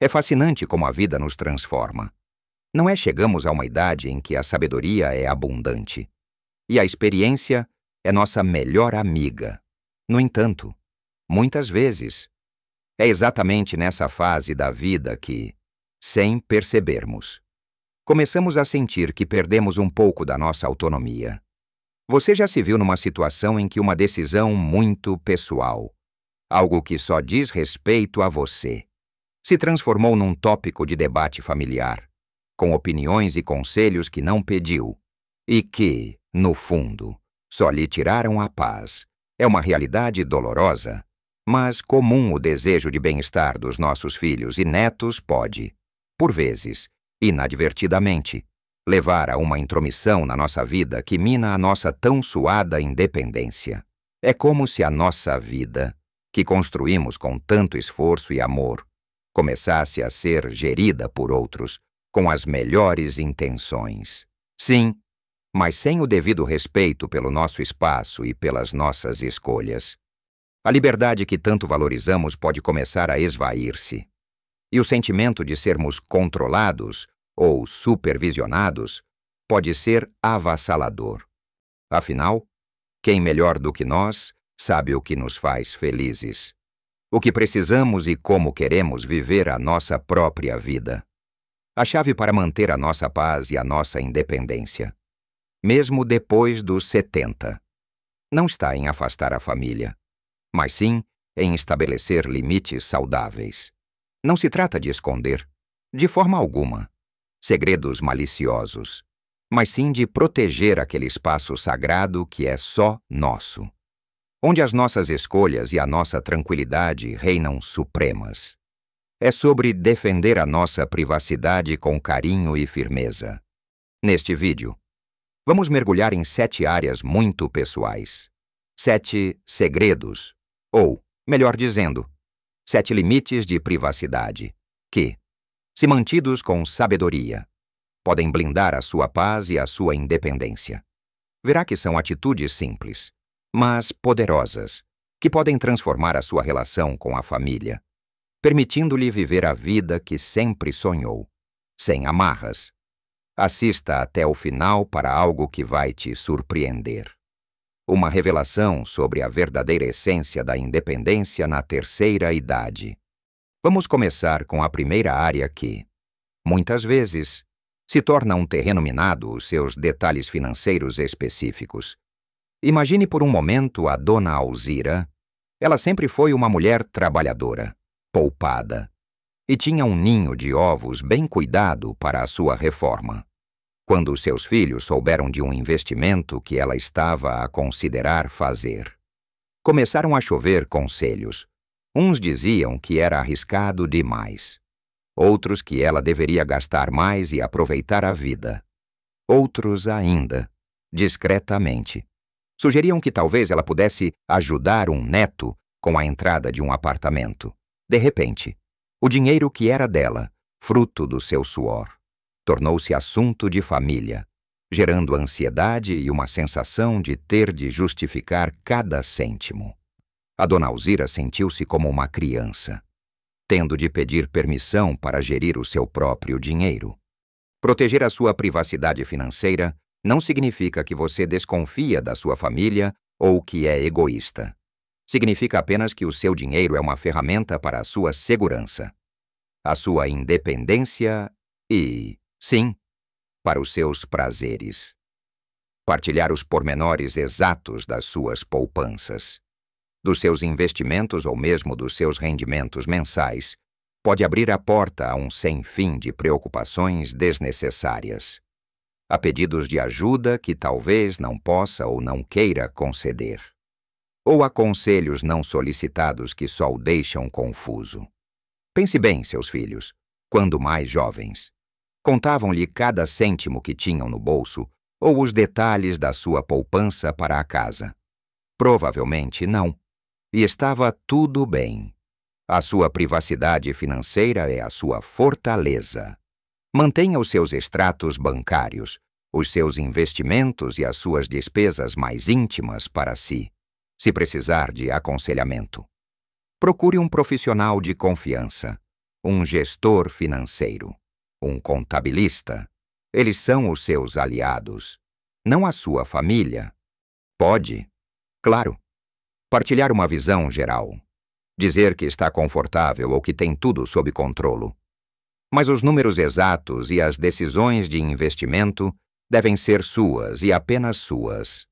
É fascinante como a vida nos transforma. Não é chegamos a uma idade em que a sabedoria é abundante e a experiência é nossa melhor amiga. No entanto, muitas vezes, é exatamente nessa fase da vida que, sem percebermos, começamos a sentir que perdemos um pouco da nossa autonomia. Você já se viu numa situação em que uma decisão muito pessoal, algo que só diz respeito a você, se transformou num tópico de debate familiar, com opiniões e conselhos que não pediu e que, no fundo, só lhe tiraram a paz? É uma realidade dolorosa, mas comum. O desejo de bem-estar dos nossos filhos e netos pode, por vezes, inadvertidamente, levar a uma intromissão na nossa vida que mina a nossa tão suada independência. É como se a nossa vida, que construímos com tanto esforço e amor, começasse a ser gerida por outros com as melhores intenções. Sim, mas sem o devido respeito pelo nosso espaço e pelas nossas escolhas. A liberdade que tanto valorizamos pode começar a esvair-se. E o sentimento de sermos controlados ou supervisionados pode ser avassalador. Afinal, quem melhor do que nós sabe o que nos faz felizes, o que precisamos e como queremos viver a nossa própria vida. A chave para manter a nossa paz e a nossa independência, mesmo depois dos 70, não está em afastar a família, mas sim em estabelecer limites saudáveis. Não se trata de esconder, de forma alguma, segredos maliciosos, mas sim de proteger aquele espaço sagrado que é só nosso, onde as nossas escolhas e a nossa tranquilidade reinam supremas. É sobre defender a nossa privacidade com carinho e firmeza. Neste vídeo, vamos mergulhar em 7 áreas muito pessoais. 7 segredos, ou, melhor dizendo, 7 limites de privacidade, que, se mantidos com sabedoria, podem blindar a sua paz e a sua independência. Verá que são atitudes simples, mas poderosas, que podem transformar a sua relação com a família, permitindo-lhe viver a vida que sempre sonhou, sem amarras. Assista até o final para algo que vai te surpreender. Uma revelação sobre a verdadeira essência da independência na terceira idade. Vamos começar com a primeira área que, muitas vezes, se torna um terreno minado, os seus detalhes financeiros específicos. Imagine por um momento a Dona Alzira. Ela sempre foi uma mulher trabalhadora, poupada, e tinha um ninho de ovos bem cuidado para a sua reforma. Quando seus filhos souberam de um investimento que ela estava a considerar fazer, começaram a chover conselhos. Uns diziam que era arriscado demais. Outros que ela deveria gastar mais e aproveitar a vida. Outros ainda, discretamente, sugeriam que talvez ela pudesse ajudar um neto com a entrada de um apartamento. De repente, o dinheiro que era dela, fruto do seu suor, tornou-se assunto de família, gerando ansiedade e uma sensação de ter de justificar cada cêntimo. A Dona Alzira sentiu-se como uma criança, tendo de pedir permissão para gerir o seu próprio dinheiro. Proteger a sua privacidade financeira não significa que você desconfia da sua família ou que é egoísta. Significa apenas que o seu dinheiro é uma ferramenta para a sua segurança, a sua independência e, sim, para os seus prazeres. Partilhar os pormenores exatos das suas poupanças, dos seus investimentos ou mesmo dos seus rendimentos mensais, pode abrir a porta a um sem fim de preocupações desnecessárias, a pedidos de ajuda que talvez não possa ou não queira conceder, ou a conselhos não solicitados que só o deixam confuso. Pense bem, seus filhos, quando mais jovens, contavam-lhe cada cêntimo que tinham no bolso ou os detalhes da sua poupança para a casa. Provavelmente não. E estava tudo bem. A sua privacidade financeira é a sua fortaleza. Mantenha os seus extratos bancários, os seus investimentos e as suas despesas mais íntimas para si. Se precisar de aconselhamento, procure um profissional de confiança, um gestor financeiro, um contabilista. Eles são os seus aliados, não a sua família. Pode, claro, partilhar uma visão geral, dizer que está confortável ou que tem tudo sob controle. Mas os números exatos e as decisões de investimento devem ser suas e apenas suas.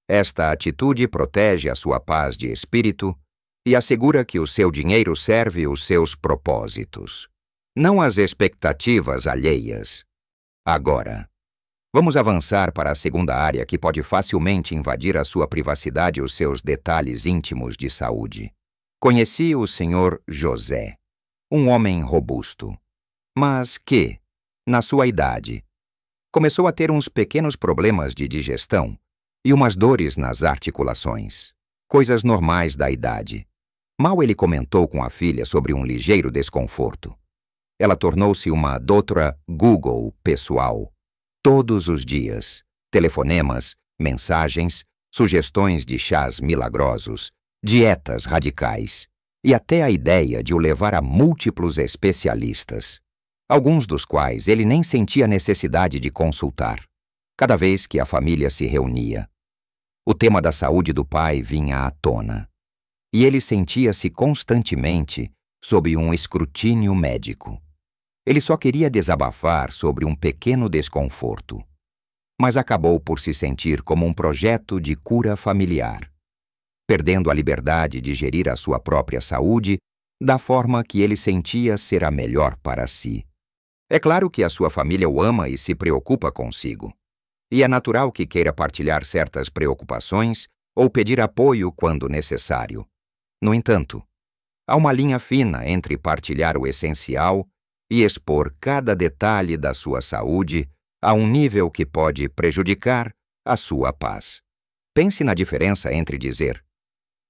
Esta atitude protege a sua paz de espírito e assegura que o seu dinheiro serve os seus propósitos, não as expectativas alheias. Agora, vamos avançar para a segunda área que pode facilmente invadir a sua privacidade e os seus detalhes íntimos de saúde. Conheci o Sr. José, um homem robusto, mas que, na sua idade, começou a ter uns pequenos problemas de digestão e umas dores nas articulações, coisas normais da idade. Mal ele comentou com a filha sobre um ligeiro desconforto. Ela tornou-se uma doutora Google pessoal. Todos os dias, telefonemas, mensagens, sugestões de chás milagrosos, dietas radicais e até a ideia de o levar a múltiplos especialistas, alguns dos quais ele nem sentia necessidade de consultar, cada vez que a família se reunia. O tema da saúde do pai vinha à tona, e ele sentia-se constantemente sob um escrutínio médico. Ele só queria desabafar sobre um pequeno desconforto, mas acabou por se sentir como um projeto de cura familiar, perdendo a liberdade de gerir a sua própria saúde da forma que ele sentia ser a melhor para si. É claro que a sua família o ama e se preocupa consigo, e é natural que queira partilhar certas preocupações ou pedir apoio quando necessário. No entanto, há uma linha fina entre partilhar o essencial e expor cada detalhe da sua saúde a um nível que pode prejudicar a sua paz. Pense na diferença entre dizer: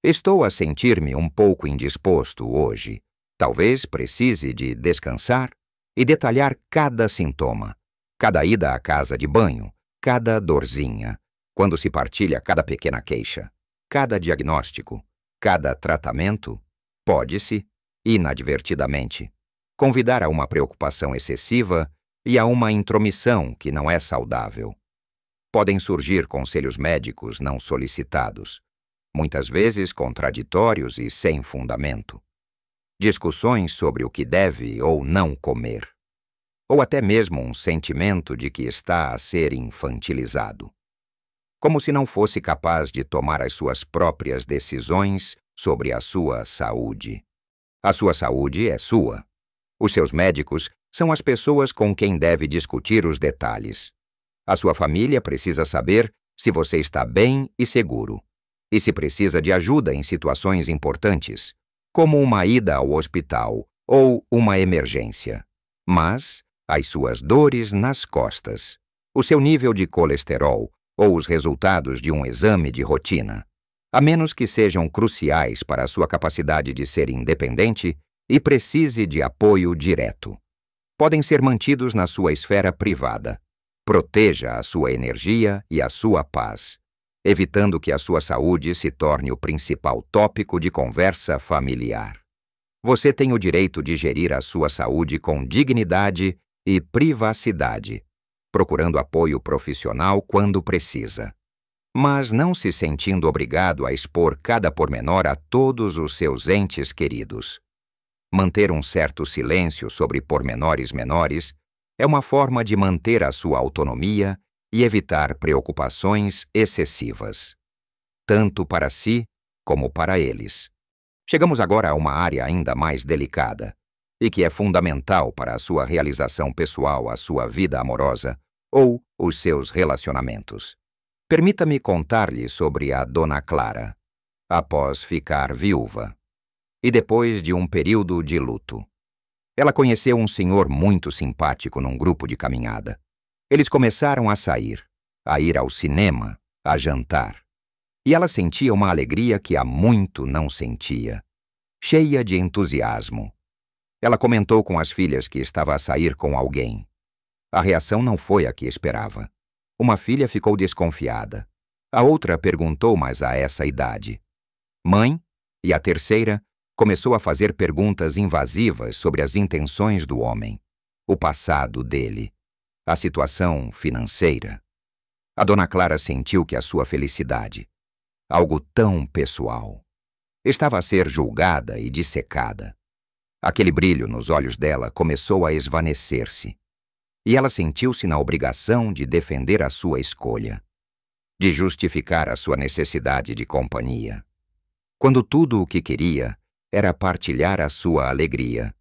estou a sentir-me um pouco indisposto hoje, talvez precise de descansar, e detalhar cada sintoma, cada ida à casa de banho, cada dorzinha, quando se partilha cada pequena queixa, cada diagnóstico, cada tratamento. Pode-se, inadvertidamente, convidar a uma preocupação excessiva e a uma intromissão que não é saudável. Podem surgir conselhos médicos não solicitados, muitas vezes contraditórios e sem fundamento. Discussões sobre o que deve ou não comer, ou até mesmo um sentimento de que está a ser infantilizado, como se não fosse capaz de tomar as suas próprias decisões sobre a sua saúde. A sua saúde é sua. Os seus médicos são as pessoas com quem deve discutir os detalhes. A sua família precisa saber se você está bem e seguro, e se precisa de ajuda em situações importantes, como uma ida ao hospital ou uma emergência. Mas as suas dores nas costas, o seu nível de colesterol ou os resultados de um exame de rotina, a menos que sejam cruciais para a sua capacidade de ser independente e precise de apoio direto, podem ser mantidos na sua esfera privada. Proteja a sua energia e a sua paz, evitando que a sua saúde se torne o principal tópico de conversa familiar. Você tem o direito de gerir a sua saúde com dignidade e privacidade, procurando apoio profissional quando precisa, mas não se sentindo obrigado a expor cada pormenor a todos os seus entes queridos. Manter um certo silêncio sobre pormenores menores é uma forma de manter a sua autonomia e evitar preocupações excessivas, tanto para si como para eles. Chegamos agora a uma área ainda mais delicada e que é fundamental para a sua realização pessoal, a sua vida amorosa ou os seus relacionamentos. Permita-me contar-lhe sobre a Dona Clara, após ficar viúva, e depois de um período de luto. Ela conheceu um senhor muito simpático num grupo de caminhada. Eles começaram a sair, a ir ao cinema, a jantar. E ela sentia uma alegria que há muito não sentia, cheia de entusiasmo. Ela comentou com as filhas que estava a sair com alguém. A reação não foi a que esperava. Uma filha ficou desconfiada. A outra perguntou, mas a essa idade. Mãe, e a terceira, Começou a fazer perguntas invasivas sobre as intenções do homem, o passado dele, a situação financeira. A dona Clara sentiu que a sua felicidade, algo tão pessoal, estava a ser julgada e dissecada. Aquele brilho nos olhos dela começou a esvanecer-se, e ela sentiu-se na obrigação de defender a sua escolha, de justificar a sua necessidade de companhia, quando tudo o que queria era partilhar a sua alegria.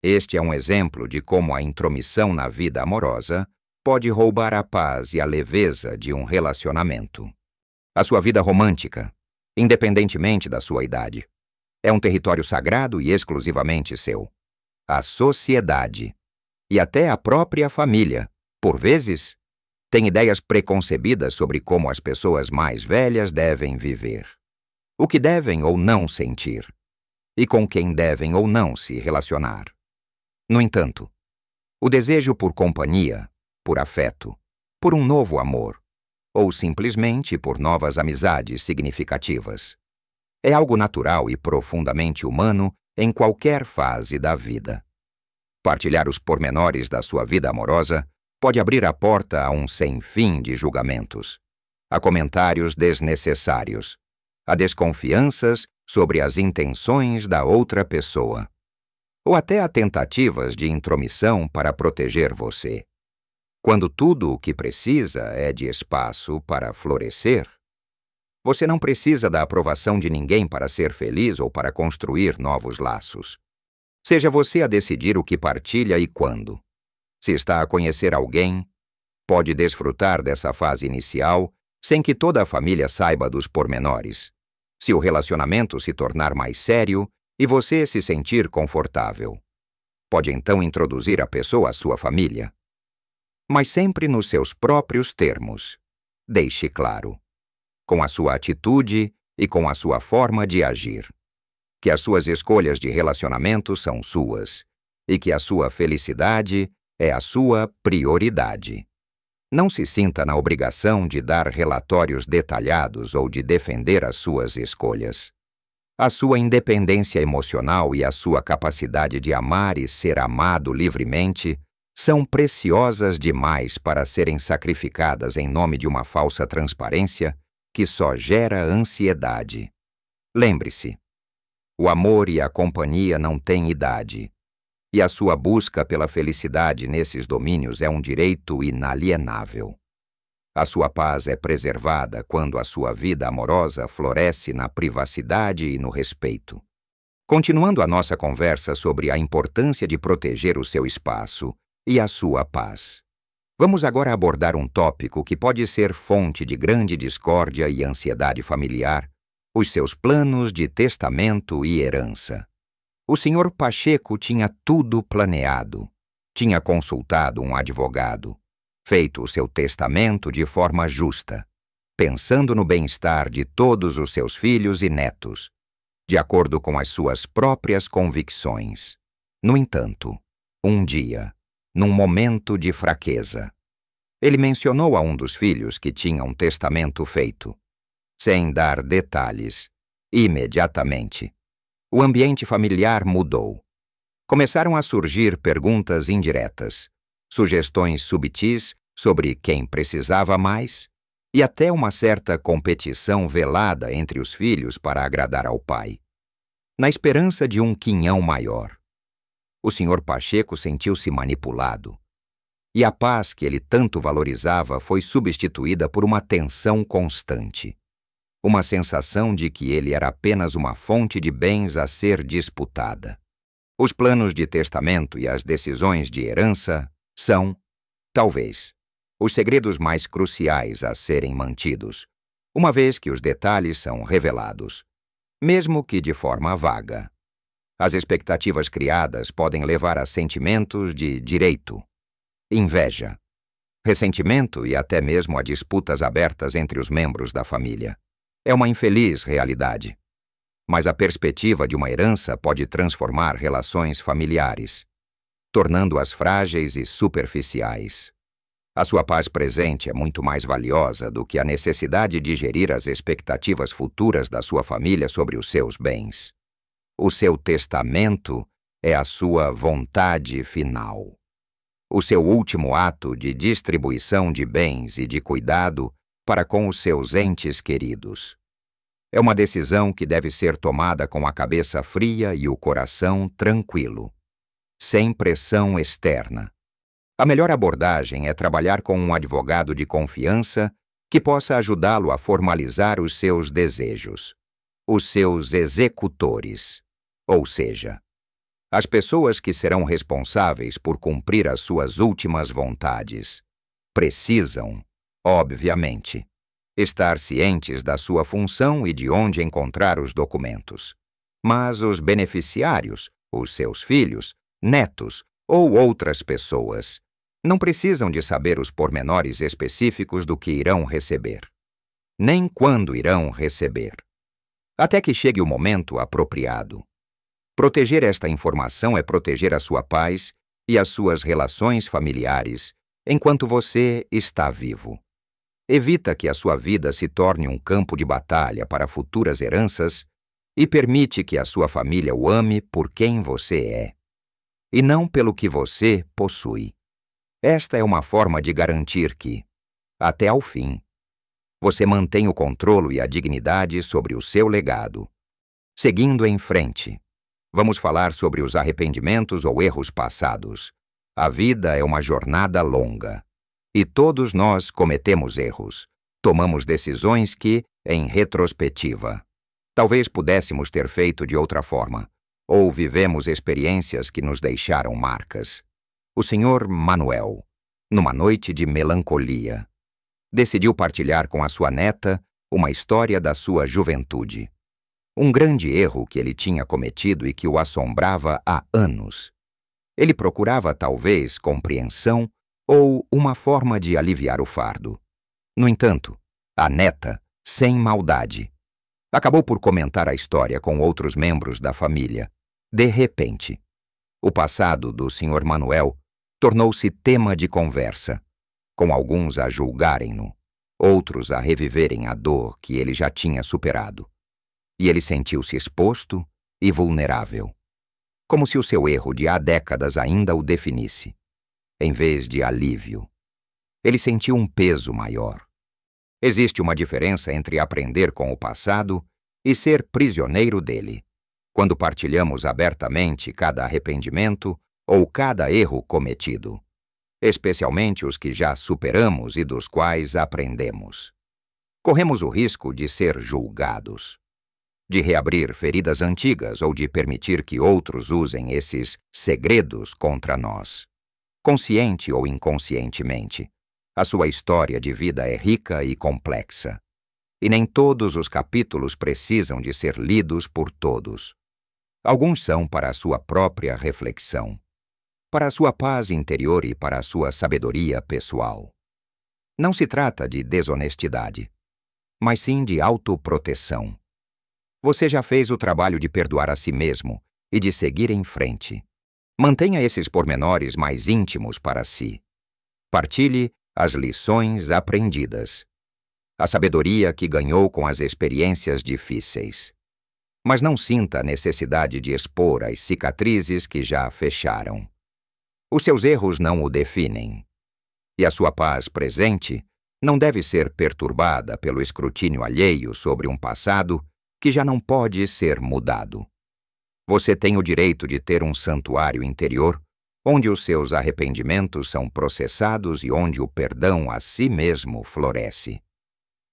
Este é um exemplo de como a intromissão na vida amorosa pode roubar a paz e a leveza de um relacionamento. A sua vida romântica, independentemente da sua idade, é um território sagrado e exclusivamente seu. A sociedade, e até a própria família, por vezes, tem ideias preconcebidas sobre como as pessoas mais velhas devem viver, o que devem ou não sentir, e com quem devem ou não se relacionar. No entanto, o desejo por companhia, por afeto, por um novo amor, ou simplesmente por novas amizades significativas, é algo natural e profundamente humano em qualquer fase da vida. Partilhar os pormenores da sua vida amorosa pode abrir a porta a um sem fim de julgamentos, a comentários desnecessários, a desconfianças sobre as intenções da outra pessoa, ou até a tentativas de intromissão para proteger você. Quando tudo o que precisa é de espaço para florescer, você não precisa da aprovação de ninguém para ser feliz ou para construir novos laços. Seja você a decidir o que partilha e quando. Se está a conhecer alguém, pode desfrutar dessa fase inicial sem que toda a família saiba dos pormenores. Se o relacionamento se tornar mais sério e você se sentir confortável, pode então introduzir a pessoa à sua família. Mas sempre nos seus próprios termos. Deixe claro, com a sua atitude e com a sua forma de agir, que as suas escolhas de relacionamento são suas e que a sua felicidade é a sua prioridade. Não se sinta na obrigação de dar relatórios detalhados ou de defender as suas escolhas. A sua independência emocional e a sua capacidade de amar e ser amado livremente são preciosas demais para serem sacrificadas em nome de uma falsa transparência que só gera ansiedade. Lembre-se, o amor e a companhia não têm idade, e a sua busca pela felicidade nesses domínios é um direito inalienável. A sua paz é preservada quando a sua vida amorosa floresce na privacidade e no respeito. Continuando a nossa conversa sobre a importância de proteger o seu espaço e a sua paz, vamos agora abordar um tópico que pode ser fonte de grande discórdia e ansiedade familiar: os seus planos de testamento e herança. O Sr. Pacheco tinha tudo planeado. Tinha consultado um advogado, feito o seu testamento de forma justa, pensando no bem-estar de todos os seus filhos e netos, de acordo com as suas próprias convicções. No entanto, um dia, num momento de fraqueza, ele mencionou a um dos filhos que tinha um testamento feito. Sem dar detalhes, imediatamente, o ambiente familiar mudou. Começaram a surgir perguntas indiretas, sugestões subtis sobre quem precisava mais e até uma certa competição velada entre os filhos para agradar ao pai, na esperança de um quinhão maior. O Sr. Pacheco sentiu-se manipulado, e a paz que ele tanto valorizava foi substituída por uma tensão constante, uma sensação de que ele era apenas uma fonte de bens a ser disputada. Os planos de testamento e as decisões de herança são, talvez, os segredos mais cruciais a serem mantidos, uma vez que os detalhes são revelados, mesmo que de forma vaga. As expectativas criadas podem levar a sentimentos de direito, inveja, ressentimento e até mesmo a disputas abertas entre os membros da família. É uma infeliz realidade. Mas a perspectiva de uma herança pode transformar relações familiares, tornando-as frágeis e superficiais. A sua paz presente é muito mais valiosa do que a necessidade de gerir as expectativas futuras da sua família sobre os seus bens. O seu testamento é a sua vontade final. O seu último ato de distribuição de bens e de cuidado para com os seus entes queridos. É uma decisão que deve ser tomada com a cabeça fria e o coração tranquilo, sem pressão externa. A melhor abordagem é trabalhar com um advogado de confiança que possa ajudá-lo a formalizar os seus desejos, os seus executores, ou seja, as pessoas que serão responsáveis por cumprir as suas últimas vontades. Precisam, obviamente, estar cientes da sua função e de onde encontrar os documentos. Mas os beneficiários, os seus filhos, netos ou outras pessoas, não precisam de saber os pormenores específicos do que irão receber, nem quando irão receber, até que chegue o momento apropriado. Proteger esta informação é proteger a sua paz e as suas relações familiares enquanto você está vivo. Evita que a sua vida se torne um campo de batalha para futuras heranças e permite que a sua família o ame por quem você é, e não pelo que você possui. Esta é uma forma de garantir que, até ao fim, você mantém o controle e a dignidade sobre o seu legado. Seguindo em frente, vamos falar sobre os arrependimentos ou erros passados. A vida é uma jornada longa. E todos nós cometemos erros. Tomamos decisões que, em retrospectiva, talvez pudéssemos ter feito de outra forma, ou vivemos experiências que nos deixaram marcas. O Sr. Manuel, numa noite de melancolia, decidiu partilhar com a sua neta uma história da sua juventude. Um grande erro que ele tinha cometido e que o assombrava há anos. Ele procurava, talvez, compreensão ou uma forma de aliviar o fardo. No entanto, a neta, sem maldade, acabou por comentar a história com outros membros da família. De repente, o passado do Sr. Manuel tornou-se tema de conversa, com alguns a julgarem-no, outros a reviverem a dor que ele já tinha superado. E ele sentiu-se exposto e vulnerável, como se o seu erro de há décadas ainda o definisse. Em vez de alívio, ele sentiu um peso maior. Existe uma diferença entre aprender com o passado e ser prisioneiro dele. Quando partilhamos abertamente cada arrependimento ou cada erro cometido, especialmente os que já superamos e dos quais aprendemos, corremos o risco de ser julgados, de reabrir feridas antigas ou de permitir que outros usem esses segredos contra nós. Consciente ou inconscientemente, a sua história de vida é rica e complexa, e nem todos os capítulos precisam de ser lidos por todos. Alguns são para a sua própria reflexão, para a sua paz interior e para a sua sabedoria pessoal. Não se trata de desonestidade, mas sim de autoproteção. Você já fez o trabalho de perdoar a si mesmo e de seguir em frente. Mantenha esses pormenores mais íntimos para si. Partilhe as lições aprendidas, a sabedoria que ganhou com as experiências difíceis. Mas não sinta a necessidade de expor as cicatrizes que já fecharam. Os seus erros não o definem, e a sua paz presente não deve ser perturbada pelo escrutínio alheio sobre um passado que já não pode ser mudado. Você tem o direito de ter um santuário interior, onde os seus arrependimentos são processados e onde o perdão a si mesmo floresce,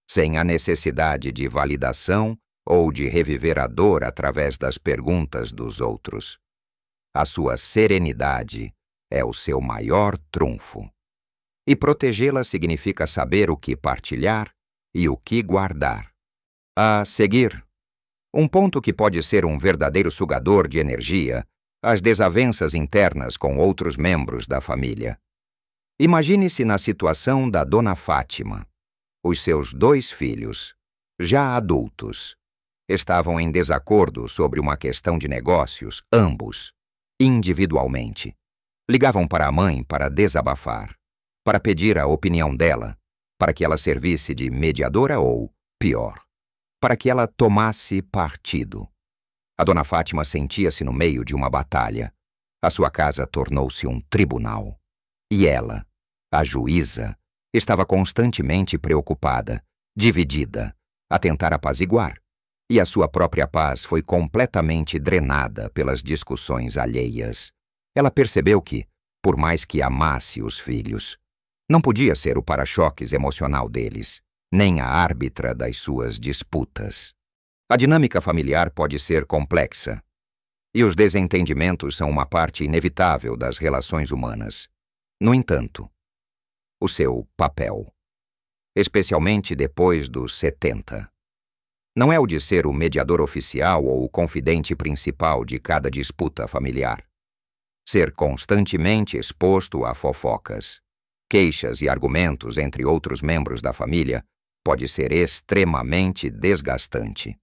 sem a necessidade de validação ou de reviver a dor através das perguntas dos outros. A sua serenidade é o seu maior trunfo. E protegê-la significa saber o que partilhar e o que guardar. A seguir, um ponto que pode ser um verdadeiro sugador de energia, as desavenças internas com outros membros da família. Imagine-se na situação da Dona Fátima. Os seus 2 filhos, já adultos, estavam em desacordo sobre uma questão de negócios, ambos, individualmente. Ligavam para a mãe para desabafar, para pedir a opinião dela, para que ela servisse de mediadora ou, pior, para que ela tomasse partido. A dona Fátima sentia-se no meio de uma batalha. A sua casa tornou-se um tribunal. E ela, a juíza, estava constantemente preocupada, dividida, a tentar apaziguar. E a sua própria paz foi completamente drenada pelas discussões alheias. Ela percebeu que, por mais que amasse os filhos, não podia ser o para-choques emocional deles, nem a árbitra das suas disputas. A dinâmica familiar pode ser complexa, e os desentendimentos são uma parte inevitável das relações humanas. No entanto, o seu papel, especialmente depois dos 70, não é o de ser o mediador oficial ou o confidente principal de cada disputa familiar. Ser constantemente exposto a fofocas, queixas e argumentos entre outros membros da família pode ser extremamente desgastante.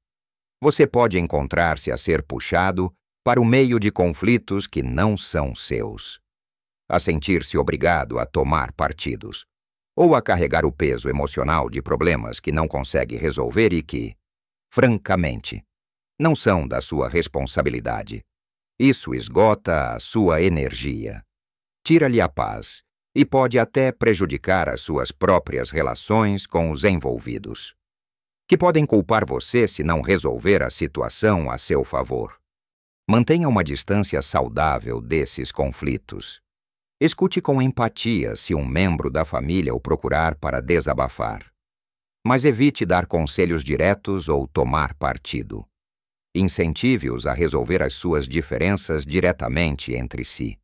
Você pode encontrar-se a ser puxado para o meio de conflitos que não são seus, a sentir-se obrigado a tomar partidos, ou a carregar o peso emocional de problemas que não consegue resolver e que, francamente, não são da sua responsabilidade. Isso esgota a sua energia, tira-lhe a paz e pode até prejudicar as suas próprias relações com os envolvidos, que podem culpar você se não resolver a situação a seu favor. Mantenha uma distância saudável desses conflitos. Escute com empatia se um membro da família o procurar para desabafar. Mas evite dar conselhos diretos ou tomar partido. Incentive-os a resolver as suas diferenças diretamente entre si.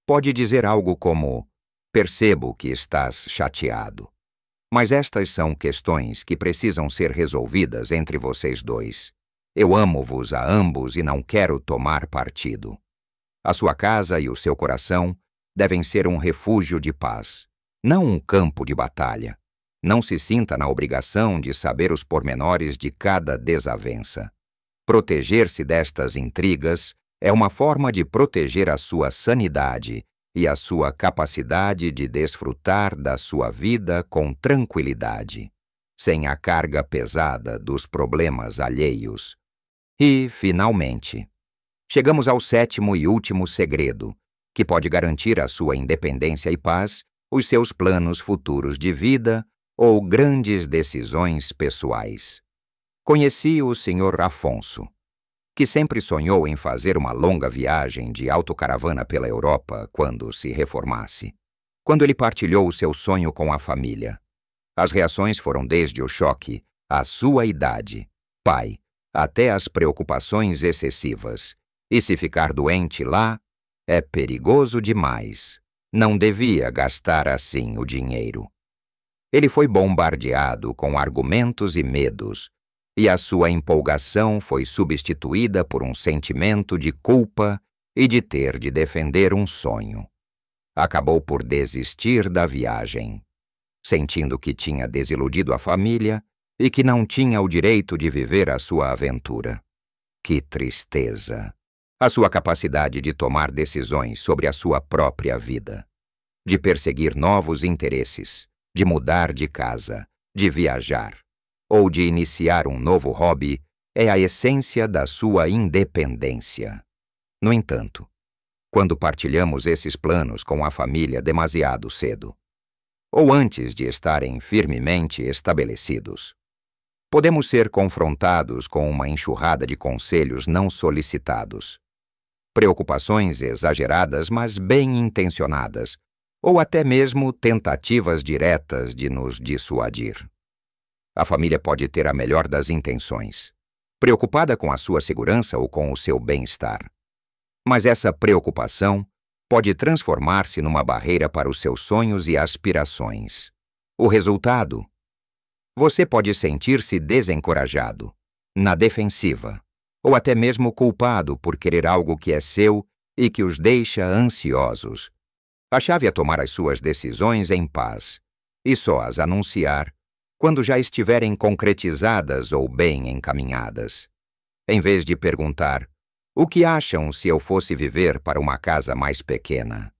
Pode dizer algo como: percebo que estás chateado, mas estas são questões que precisam ser resolvidas entre vocês dois. Eu amo-vos a ambos e não quero tomar partido. A sua casa e o seu coração devem ser um refúgio de paz, não um campo de batalha. Não se sinta na obrigação de saber os pormenores de cada desavença. Proteger-se destas intrigas é uma forma de proteger a sua sanidade e a sua capacidade de desfrutar da sua vida com tranquilidade, sem a carga pesada dos problemas alheios. E, finalmente, chegamos ao 7º e último segredo, que pode garantir a sua independência e paz, os seus planos futuros de vida ou grandes decisões pessoais. Conheci o Sr. Afonso, que sempre sonhou em fazer uma longa viagem de autocaravana pela Europa quando se reformasse. Quando ele partilhou o seu sonho com a família, as reações foram desde o choque, à sua idade, pai, até as preocupações excessivas. E se ficar doente lá, é perigoso demais. Não devia gastar assim o dinheiro. Ele foi bombardeado com argumentos e medos, e a sua empolgação foi substituída por um sentimento de culpa e de ter de defender um sonho. Acabou por desistir da viagem, sentindo que tinha desiludido a família e que não tinha o direito de viver a sua aventura. Que tristeza! A sua capacidade de tomar decisões sobre a sua própria vida, de perseguir novos interesses, de mudar de casa, de viajar, ou de iniciar um novo hobby, é a essência da sua independência. No entanto, quando partilhamos esses planos com a família demasiado cedo, ou antes de estarem firmemente estabelecidos, podemos ser confrontados com uma enxurrada de conselhos não solicitados, preocupações exageradas, mas bem intencionadas, ou até mesmo tentativas diretas de nos dissuadir. A família pode ter a melhor das intenções, preocupada com a sua segurança ou com o seu bem-estar. Mas essa preocupação pode transformar-se numa barreira para os seus sonhos e aspirações. O resultado? Você pode sentir-se desencorajado, na defensiva, ou até mesmo culpado por querer algo que é seu e que os deixa ansiosos. A chave é tomar as suas decisões em paz e só as anunciar quando já estiverem concretizadas ou bem encaminhadas. Em vez de perguntar: o que acham se eu fosse viver para uma casa mais pequena?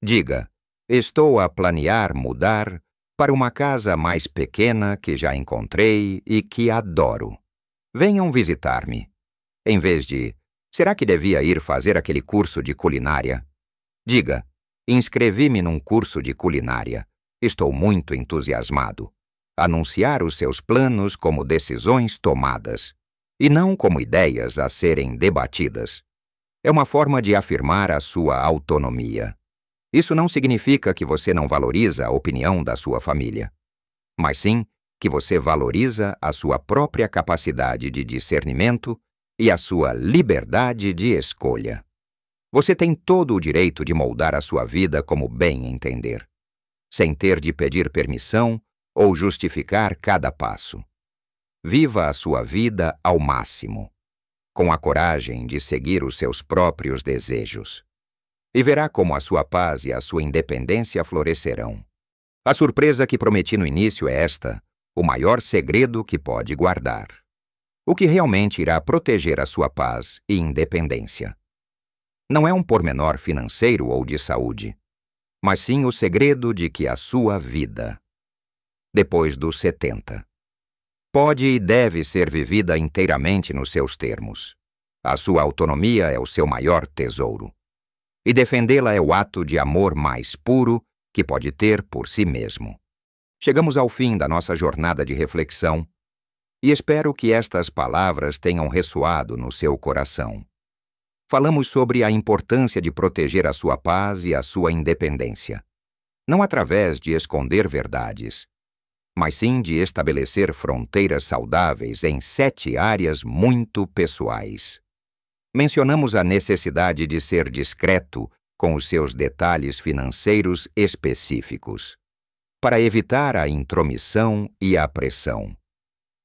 Diga: estou a planear mudar para uma casa mais pequena que já encontrei e que adoro. Venham visitar-me. Em vez de, será que devia ir fazer aquele curso de culinária? Diga, inscrevi-me num curso de culinária. Estou muito entusiasmado. Anunciar os seus planos como decisões tomadas, e não como ideias a serem debatidas. É uma forma de afirmar a sua autonomia. Isso não significa que você não valoriza a opinião da sua família, mas sim que você valoriza a sua própria capacidade de discernimento e a sua liberdade de escolha. Você tem todo o direito de moldar a sua vida como bem entender, sem ter de pedir permissão ou justificar cada passo. Viva a sua vida ao máximo, com a coragem de seguir os seus próprios desejos. E verá como a sua paz e a sua independência florescerão. A surpresa que prometi no início é esta: o maior segredo que pode guardar. O que realmente irá proteger a sua paz e independência. Não é um pormenor financeiro ou de saúde, mas sim o segredo de que a sua vida, depois dos 70, pode e deve ser vivida inteiramente nos seus termos. A sua autonomia é o seu maior tesouro. E defendê-la é o ato de amor mais puro que pode ter por si mesmo. Chegamos ao fim da nossa jornada de reflexão e espero que estas palavras tenham ressoado no seu coração. Falamos sobre a importância de proteger a sua paz e a sua independência, não através de esconder verdades, mas sim de estabelecer fronteiras saudáveis em 7 áreas muito pessoais. Mencionamos a necessidade de ser discreto com os seus detalhes financeiros específicos, para evitar a intromissão e a pressão.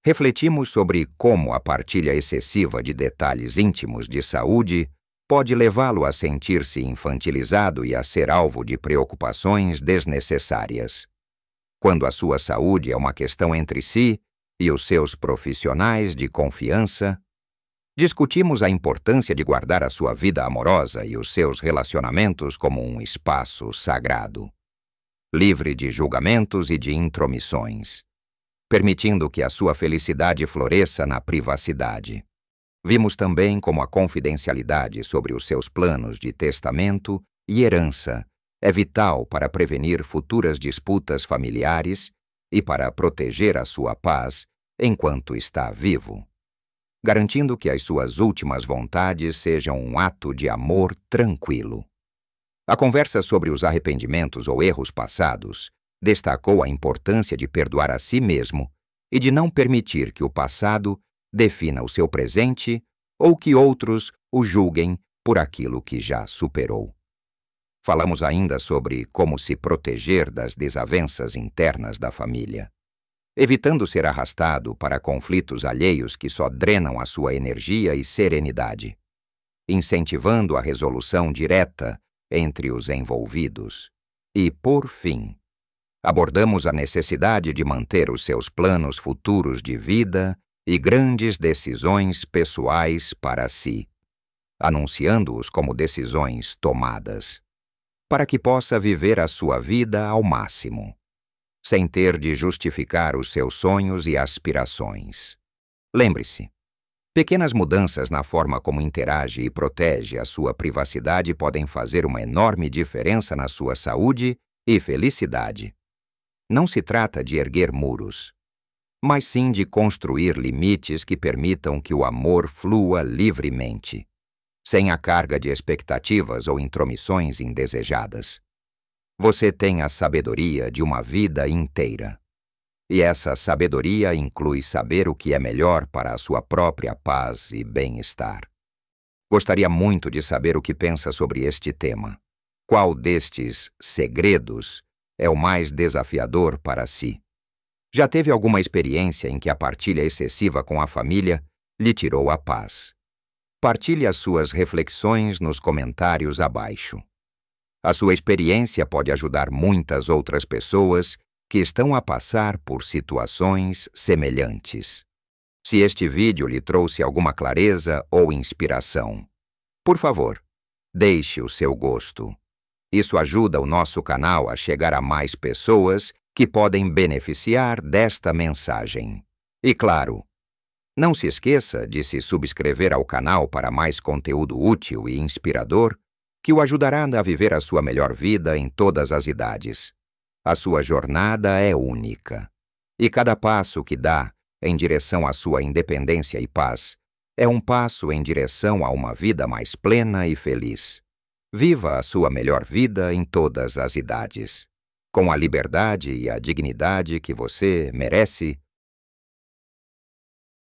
Refletimos sobre como a partilha excessiva de detalhes íntimos de saúde pode levá-lo a sentir-se infantilizado e a ser alvo de preocupações desnecessárias. Quando a sua saúde é uma questão entre si e os seus profissionais de confiança, discutimos a importância de guardar a sua vida amorosa e os seus relacionamentos como um espaço sagrado, livre de julgamentos e de intromissões, permitindo que a sua felicidade floresça na privacidade. Vimos também como a confidencialidade sobre os seus planos de testamento e herança é vital para prevenir futuras disputas familiares e para proteger a sua paz enquanto está vivo, garantindo que as suas últimas vontades sejam um ato de amor tranquilo. A conversa sobre os arrependimentos ou erros passados destacou a importância de perdoar a si mesmo e de não permitir que o passado defina o seu presente ou que outros o julguem por aquilo que já superou. Falamos ainda sobre como se proteger das desavenças internas da família, evitando ser arrastado para conflitos alheios que só drenam a sua energia e serenidade, incentivando a resolução direta entre os envolvidos. E, por fim, abordamos a necessidade de manter os seus planos futuros de vida e grandes decisões pessoais para si, anunciando-os como decisões tomadas, para que possa viver a sua vida ao máximo, sem ter de justificar os seus sonhos e aspirações. Lembre-se, pequenas mudanças na forma como interage e protege a sua privacidade podem fazer uma enorme diferença na sua saúde e felicidade. Não se trata de erguer muros, mas sim de construir limites que permitam que o amor flua livremente, sem a carga de expectativas ou intromissões indesejadas. Você tem a sabedoria de uma vida inteira. E essa sabedoria inclui saber o que é melhor para a sua própria paz e bem-estar. Gostaria muito de saber o que pensa sobre este tema. Qual destes segredos é o mais desafiador para si? Já teve alguma experiência em que a partilha excessiva com a família lhe tirou a paz? Partilhe as suas reflexões nos comentários abaixo. A sua experiência pode ajudar muitas outras pessoas que estão a passar por situações semelhantes. Se este vídeo lhe trouxe alguma clareza ou inspiração, por favor, deixe o seu gosto. Isso ajuda o nosso canal a chegar a mais pessoas que podem beneficiar desta mensagem. E claro, Não se esqueça de se subscrever ao canal para mais conteúdo útil e inspirador que o ajudará a viver a sua melhor vida em todas as idades. A sua jornada é única. E cada passo que dá em direção à sua independência e paz é um passo em direção a uma vida mais plena e feliz. Viva a sua melhor vida em todas as idades, com a liberdade e a dignidade que você merece